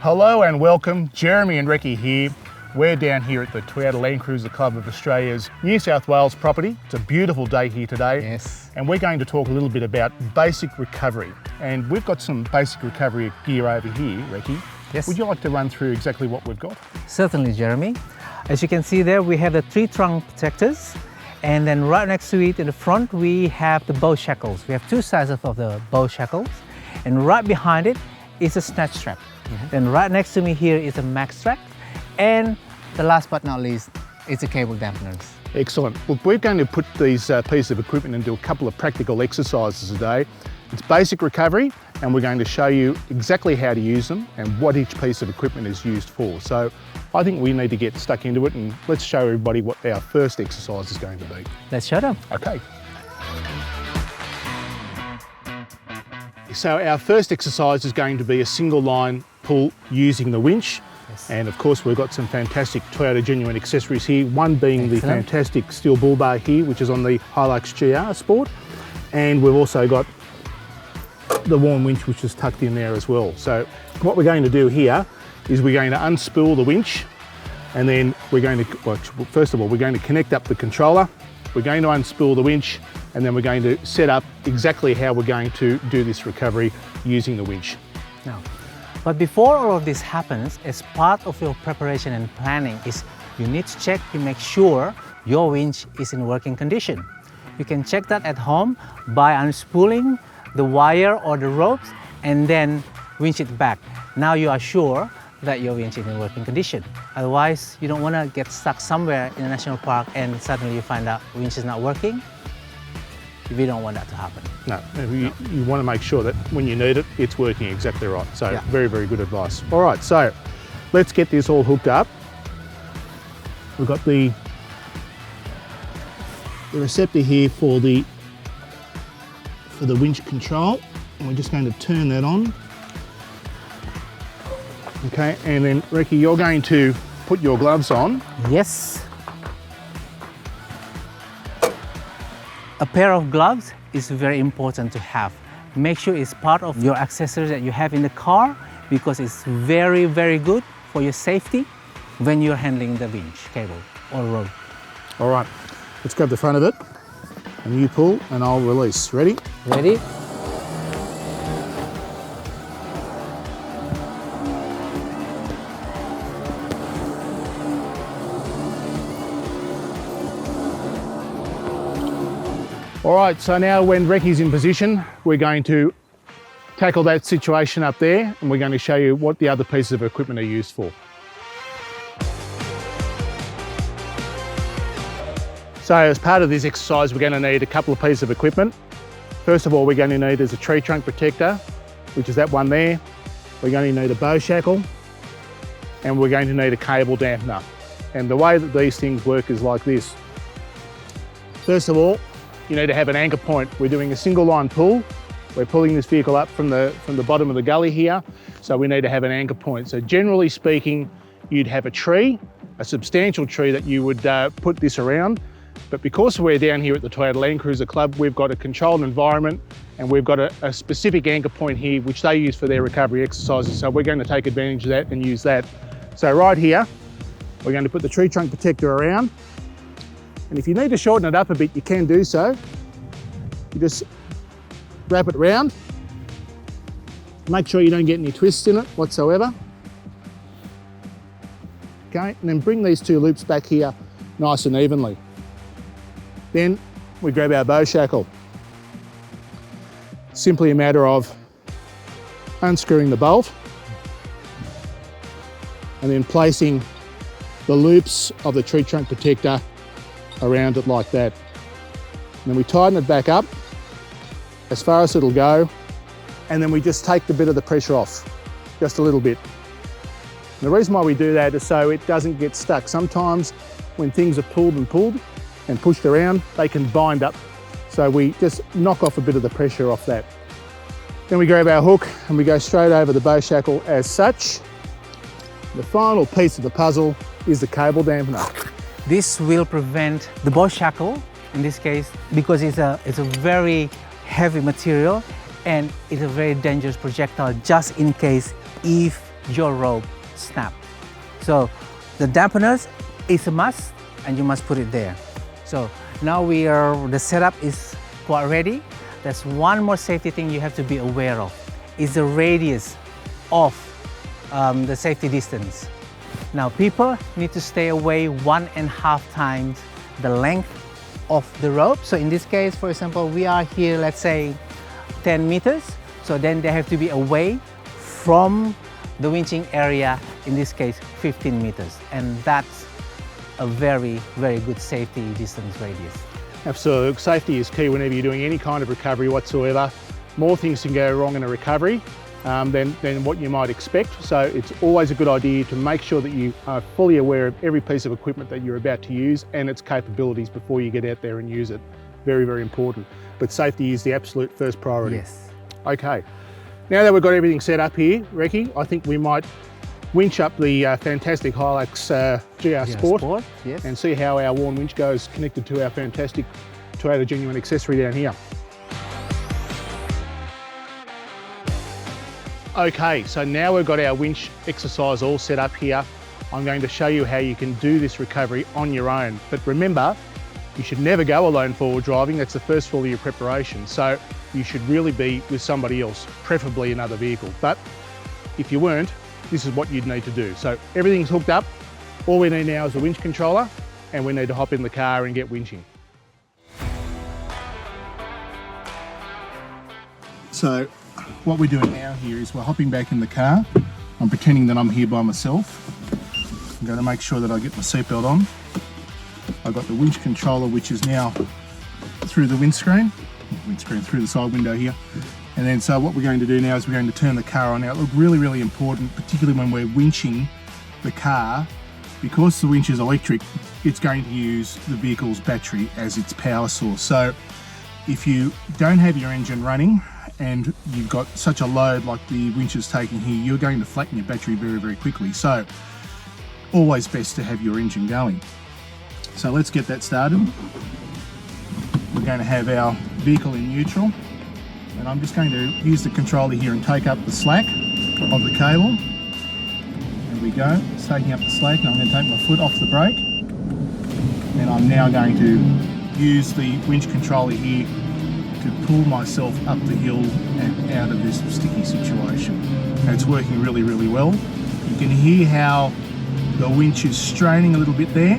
Hello and welcome, Jeremy and Ricky here. We're down here at the Toyota Land Cruiser Club of Australia's New South Wales property. It's a beautiful day here today. Yes. And we're going to talk a little bit about basic recovery. And we've got some basic recovery gear over here, Ricky. Yes. Would you like to run through exactly what we've got? Certainly, Jeremy. As you can see there, we have the tree trunk protectors. And then right next to it in the front, we have the bow shackles. We have two sizes of the bow shackles. And right behind it is a snatch strap. Then right next to me here is a max strap. And the last but not least, it's a cable dampeners. Excellent. Look, we're going to put these pieces of equipment into a couple of practical exercises today. It's basic recovery, and we're going to show you exactly how to use them and what each piece of equipment is used for. So I think we need to get stuck into it, and let's show everybody what our first exercise is going to be. Let's show them. Okay. So our first exercise is going to be a single line pull using the winch. Yes. And of course we've got some fantastic Toyota genuine accessories here, one being the Excellent. fantastic steel bull bar here, which is on the HiLux GR Sport. And we've also got the worn winch, which is tucked in there as well. So what we're going to do here is we're going to unspool the winch, and then we're going to, well, first of all, we're going to connect up the controller. We're going to unspool the winch, and then we're going to set up exactly how we're going to do this recovery using the winch. Now, but before all of this happens, as part of your preparation and planning is you need to check to make sure your winch is in working condition. You can check that at home by unspooling the wire or the ropes and then winch it back. Now you are sure that your winch is in working condition. Otherwise, you don't want to get stuck somewhere in a national park and suddenly you find out the winch is not working. We don't want that to happen. No, you want to make sure that when you need it, it's working exactly right. So Yeah. very, very good advice. All right, so let's get this all hooked up. We've got the receptor here for the winch control, and we're just going to turn that on. Okay, and then Ricky, you're going to put your gloves on. Yes. A pair of gloves is very important to have. Make sure it's part of your accessories that you have in the car because it's very, very good for your safety when you're handling the winch cable or rope. All right, let's grab the front of it, and you pull, and I'll release. Ready? Ready? All right, so now when Ricky's in position, we're going to tackle that situation up there, and we're going to show you what the other pieces of equipment are used for. So as part of this exercise, we're going to need a couple of pieces of equipment. First of all, we're going to need is a tree trunk protector, which is that one there. We're going to need a bow shackle, and we're going to need a cable dampener. And the way that these things work is like this. First of all, you need to have an anchor point. We're doing a single line pull. We're pulling this vehicle up from the bottom of the gully here. So we need to have an anchor point. So generally speaking, you'd have a tree, a substantial tree that you would put this around. But because we're down here at the Toyota Land Cruiser Club, we've got a controlled environment, and we've got a specific anchor point here, which they use for their recovery exercises. So we're going to take advantage of that and use that. So right here, we're going to put the tree trunk protector around. And if you need to shorten it up a bit, you can do so. You just wrap it around. Make sure you don't get any twists in it whatsoever. Okay, and then bring these two loops back here nice and evenly. Then we grab our bow shackle. Simply a matter of unscrewing the bolt and then placing the loops of the tree trunk protector around it like that. And then we tighten it back up as far as it'll go, and then we just take the bit of the pressure off, just a little bit. And the reason why we do that is so it doesn't get stuck. Sometimes when things are pulled and pushed around, they can bind up. So we just knock off a bit of the pressure off that. Then we grab our hook and we go straight over the bow shackle as such. The final piece of the puzzle is the cable dampener. This will prevent the bow shackle, in this case, because it's a very heavy material and it's a very dangerous projectile, just in case if your rope snap. So the dampeners is a must and you must put it there. So now the setup is quite ready. There's one more safety thing you have to be aware of, is the radius of the safety distance. Now people need to stay away 1.5 times the length of the rope. So in this case, for example, we are here, let's say 10 meters. So then they have to be away from the winching area, in this case 15 meters. And that's a very, very good safety distance radius. Absolutely. Safety is key whenever you're doing any kind of recovery whatsoever. More things can go wrong in a recovery than what you might expect. So it's always a good idea to make sure that you are fully aware of every piece of equipment that you're about to use and its capabilities before you get out there and use it. Very, very important. But safety is the absolute first priority. Yes. Okay. Now that we've got everything set up here, Recce, I think we might winch up the fantastic HiLux GR Sport, yes, and see how our worn winch goes connected to our fantastic Toyota Genuine accessory down here. Okay, so now we've got our winch exercise all set up here. I'm going to show you how you can do this recovery on your own. But remember, you should never go alone forward driving. That's the first rule of your preparation. So you should really be with somebody else, preferably another vehicle. But if you weren't, this is what you'd need to do. So everything's hooked up. All we need now is a winch controller, and we need to hop in the car and get winching. So what we're doing now here is we're hopping back in the car. I'm pretending that I'm here by myself. I'm going to make sure that I get my seatbelt on. I've got the winch controller, which is now through the windscreen through the side window here. And then so what we're going to do now is we're going to turn the car on. Now look, really, really important, particularly when we're winching the car, because the winch is electric, it's going to use the vehicle's battery as its power source. So if you don't have your engine running and you've got such a load like the winch is taking here, you're going to flatten your battery very, very quickly. So always best to have your engine going. So let's get that started. We're going to have our vehicle in neutral, and I'm just going to use the controller here and take up the slack of the cable. There we go, it's taking up the slack, and I'm going to take my foot off the brake. And I'm now going to use the winch controller here to pull myself up the hill and out of this sticky situation. And it's working really, really well. You can hear how the winch is straining a little bit there.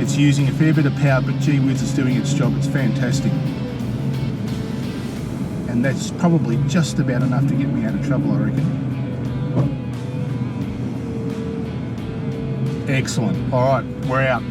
It's using a fair bit of power, but gee whiz, it's doing its job. It's fantastic. And that's probably just about enough to get me out of trouble, I reckon. Excellent. All right, we're out.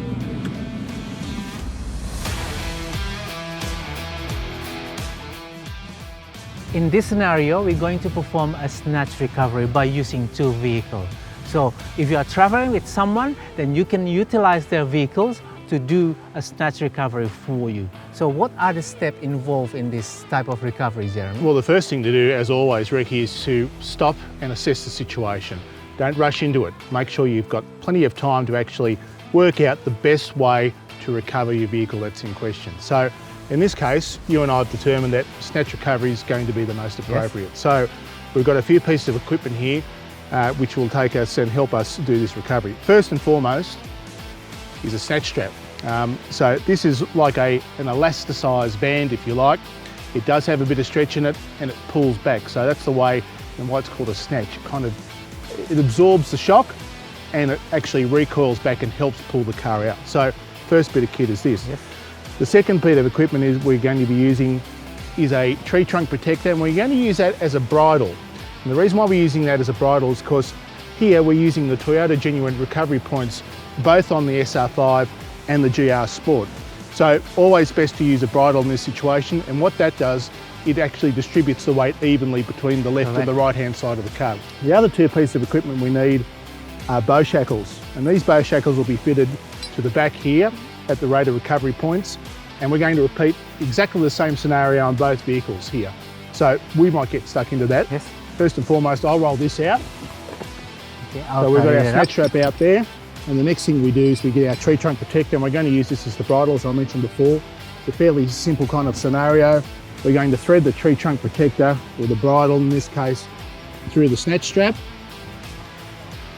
In this scenario, we're going to perform a snatch recovery by using two vehicles. So if you are traveling with someone, then you can utilize their vehicles to do a snatch recovery for you. So what are the steps involved in this type of recovery, Jeremy? Well, the first thing to do, as always, Recce, is to stop and assess the situation. Don't rush into it. Make sure you've got plenty of time to actually work out the best way to recover your vehicle that's in question. So in this case, you and I have determined that snatch recovery is going to be the most appropriate. Yes. So we've got a few pieces of equipment here which will take us and help us do this recovery. First and foremost is a snatch strap. So this is like an elasticized band, if you like. It does have a bit of stretch in it and it pulls back. So that's the way and why it's called a snatch. It absorbs the shock and it actually recoils back and helps pull the car out. So first bit of kit is this. Yes. The second bit of equipment is we're going to be using is a tree trunk protector, and we're going to use that as a bridle. And the reason why we're using that as a bridle is because here we're using the Toyota Genuine recovery points both on the SR5 and the GR Sport. So always best to use a bridle in this situation, and what that does, it actually distributes the weight evenly between the left and the right hand side of the car. The other two pieces of equipment we need are bow shackles, and these bow shackles will be fitted to the back here at the rate of recovery points, and we're going to repeat exactly the same scenario on both vehicles here. So we might get stuck into that. Yes. First and foremost, I'll roll this out. Okay, so we've got our snatch strap out there, and the next thing we do is we get our tree trunk protector, and we're going to use this as the bridle, as I mentioned before. It's a fairly simple kind of scenario. We're going to thread the tree trunk protector, or the bridle in this case, through the snatch strap.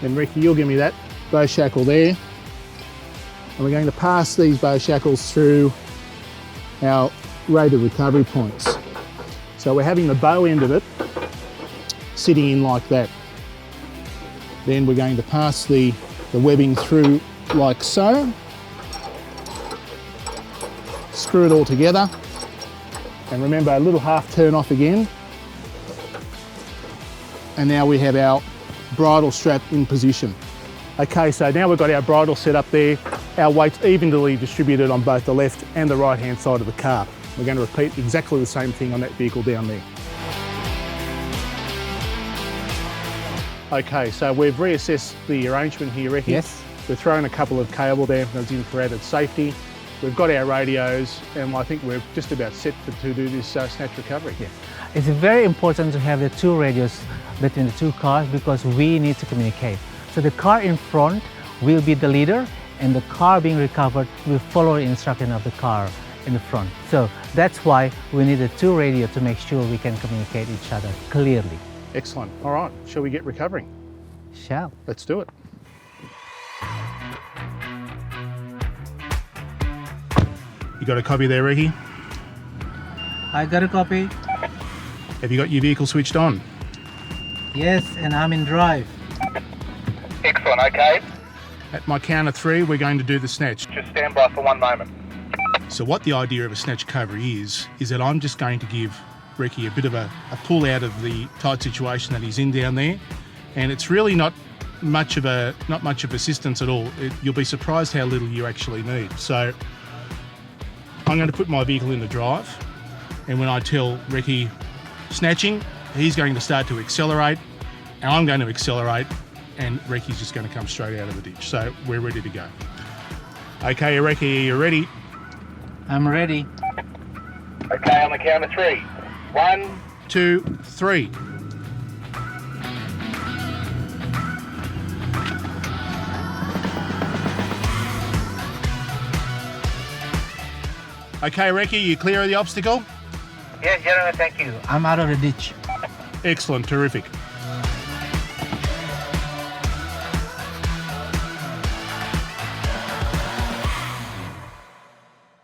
And Ricky, you'll give me that bow shackle there. And we're going to pass these bow shackles through our rated recovery points. So we're having the bow end of it sitting in like that. Then we're going to pass the webbing through like so. Screw it all together. And remember, a little half turn off again. And now we have our bridle strap in position. Okay, so now we've got our bridle set up there. Our weight's evenly distributed on both the left and the right hand side of the car. We're going to repeat exactly the same thing on that vehicle down there. Okay, so we've reassessed the arrangement here, Ricky. Yes. We've thrown a couple of cable dampeners in for added safety. We've got our radios, and I think we're just about set to do this snatch recovery. Yeah. It's very important to have the two radios between the two cars because we need to communicate. So the car in front will be the leader, and the car being recovered will follow the instruction of the car in the front. So that's why we need the two radios to make sure we can communicate each other clearly. Excellent. All right, shall we get recovering? Shall. Let's do it. You got a copy there, Ricky? I got a copy. Have you got your vehicle switched on? Yes, and I'm in drive. Excellent, okay. At my count of 3, we're going to do the snatch. Just stand by for 1 moment. So what the idea of a snatch recovery is that I'm just going to give Ricky a bit of a pull out of the tight situation that he's in down there. And it's really not much of assistance at all. You'll be surprised how little you actually need. So I'm going to put my vehicle in the drive, and when I tell Ricky snatching, he's going to start to accelerate, and I'm going to accelerate, and Ricky's just going to come straight out of the ditch. So we're ready to go. Okay, Ricky, are you ready? I'm ready. Okay, on the count of 3. 1, 2, 3. Okay, Ricky, you clear of the obstacle? Yes, gentlemen, thank you. I'm out of the ditch. Excellent, terrific.